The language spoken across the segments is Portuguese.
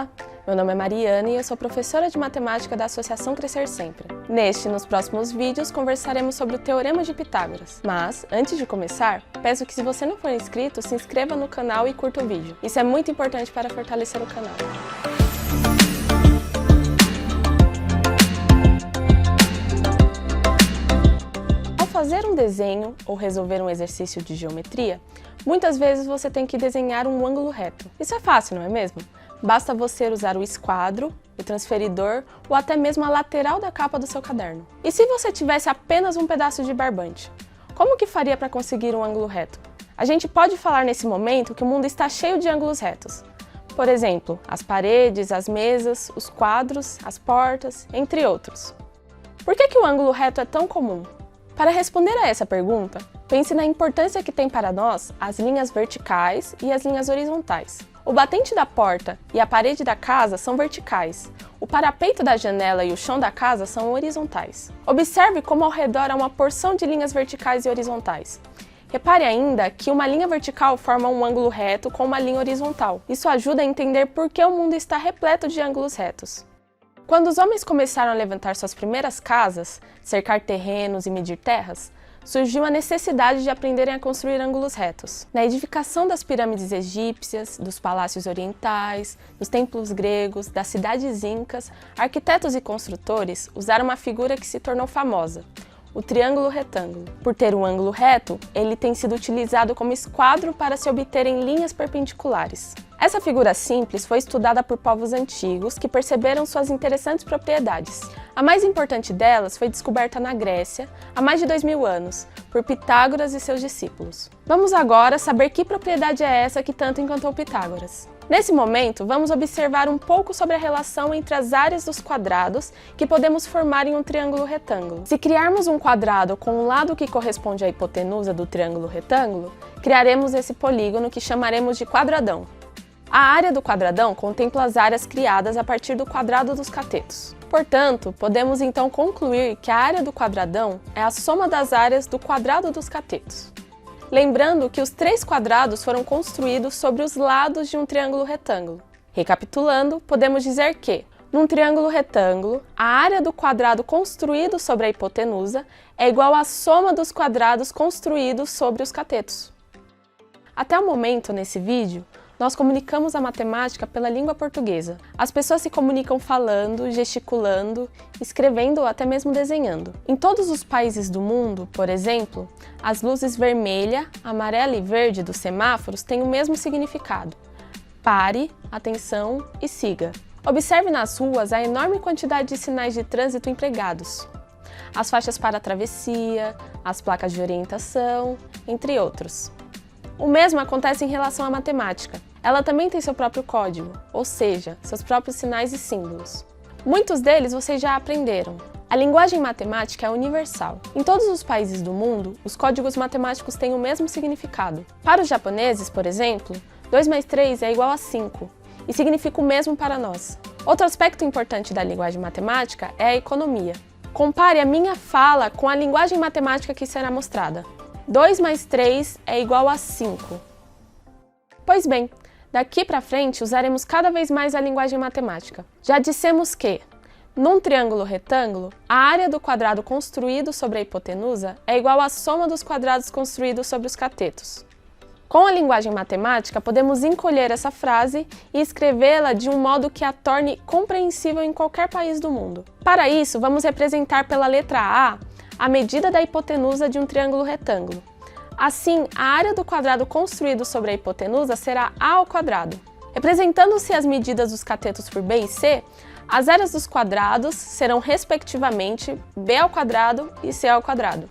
Olá, meu nome é Mariana e eu sou professora de matemática da Associação Crescer Sempre. Neste e nos próximos vídeos conversaremos sobre o Teorema de Pitágoras. Mas, antes de começar, peço que se você não for inscrito, se inscreva no canal e curta o vídeo. Isso é muito importante para fortalecer o canal. Ao fazer um desenho ou resolver um exercício de geometria, muitas vezes você tem que desenhar um ângulo reto. Isso é fácil, não é mesmo? Basta você usar o esquadro, o transferidor ou até mesmo a lateral da capa do seu caderno. E se você tivesse apenas um pedaço de barbante? Como que faria para conseguir um ângulo reto? A gente pode falar nesse momento que o mundo está cheio de ângulos retos. Por exemplo, as paredes, as mesas, os quadros, as portas, entre outros. Por que o ângulo reto é tão comum? Para responder a essa pergunta, pense na importância que tem para nós as linhas verticais e as linhas horizontais. O batente da porta e a parede da casa são verticais. O parapeito da janela e o chão da casa são horizontais. Observe como ao redor há uma porção de linhas verticais e horizontais. Repare ainda que uma linha vertical forma um ângulo reto com uma linha horizontal. Isso ajuda a entender por que o mundo está repleto de ângulos retos. Quando os homens começaram a levantar suas primeiras casas, cercar terrenos e medir terras, surgiu a necessidade de aprenderem a construir ângulos retos. Na edificação das pirâmides egípcias, dos palácios orientais, dos templos gregos, das cidades incas, arquitetos e construtores usaram uma figura que se tornou famosa, o triângulo retângulo. Por ter um ângulo reto, ele tem sido utilizado como esquadro para se obterem linhas perpendiculares. Essa figura simples foi estudada por povos antigos que perceberam suas interessantes propriedades. A mais importante delas foi descoberta na Grécia, há mais de 2000 anos, por Pitágoras e seus discípulos. Vamos agora saber que propriedade é essa que tanto encantou Pitágoras. Nesse momento, vamos observar um pouco sobre a relação entre as áreas dos quadrados que podemos formar em um triângulo retângulo. Se criarmos um quadrado com um lado que corresponde à hipotenusa do triângulo retângulo, criaremos esse polígono que chamaremos de quadradão. A área do quadradão contempla as áreas criadas a partir do quadrado dos catetos. Portanto, podemos então concluir que a área do quadradão é a soma das áreas do quadrado dos catetos. Lembrando que os três quadrados foram construídos sobre os lados de um triângulo retângulo. Recapitulando, podemos dizer que, num triângulo retângulo, a área do quadrado construído sobre a hipotenusa é igual à soma dos quadrados construídos sobre os catetos. Até o momento, nesse vídeo, nós comunicamos a matemática pela língua portuguesa. As pessoas se comunicam falando, gesticulando, escrevendo ou até mesmo desenhando. Em todos os países do mundo, por exemplo, as luzes vermelha, amarela e verde dos semáforos têm o mesmo significado. Pare, atenção e siga. Observe nas ruas a enorme quantidade de sinais de trânsito empregados. As faixas para travessia, as placas de orientação, entre outros. O mesmo acontece em relação à matemática. Ela também tem seu próprio código, ou seja, seus próprios sinais e símbolos. Muitos deles vocês já aprenderam. A linguagem matemática é universal. Em todos os países do mundo, os códigos matemáticos têm o mesmo significado. Para os japoneses, por exemplo, 2 mais 3 é igual a 5, e significa o mesmo para nós. Outro aspecto importante da linguagem matemática é a economia. Compare a minha fala com a linguagem matemática que será mostrada. 2 mais 3 é igual a 5. Pois bem, daqui para frente usaremos cada vez mais a linguagem matemática. Já dissemos que, num triângulo retângulo, a área do quadrado construído sobre a hipotenusa é igual à soma dos quadrados construídos sobre os catetos. Com a linguagem matemática, podemos encolher essa frase e escrevê-la de um modo que a torne compreensível em qualquer país do mundo. Para isso, vamos representar pela letra a medida da hipotenusa de um triângulo retângulo. Assim, a área do quadrado construído sobre a hipotenusa será a ao quadrado. Representando-se as medidas dos catetos por B e C, as áreas dos quadrados serão respectivamente B ao quadrado e C ao quadrado.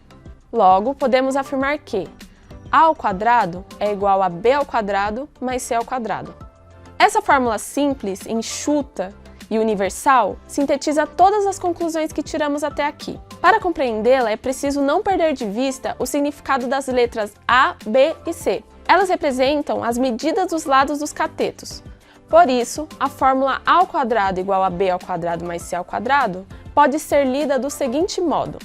Logo, podemos afirmar que A ao quadrado é igual a B ao quadrado mais C ao quadrado. Essa fórmula simples, enxuta e universal sintetiza todas as conclusões que tiramos até aqui. Para compreendê-la, é preciso não perder de vista o significado das letras A, B e C. Elas representam as medidas dos lados dos catetos. Por isso, a fórmula A ao quadrado igual a B ao quadrado mais C ao quadrado pode ser lida do seguinte modo.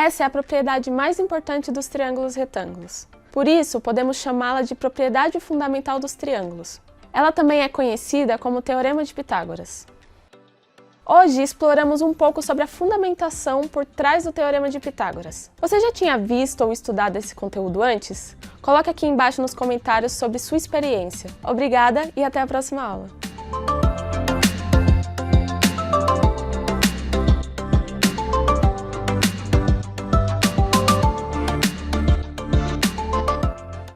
Essa é a propriedade mais importante dos triângulos retângulos. Por isso, podemos chamá-la de propriedade fundamental dos triângulos. Ela também é conhecida como Teorema de Pitágoras. Hoje exploramos um pouco sobre a fundamentação por trás do Teorema de Pitágoras. Você já tinha visto ou estudado esse conteúdo antes? Coloque aqui embaixo nos comentários sobre sua experiência. Obrigada e até a próxima aula!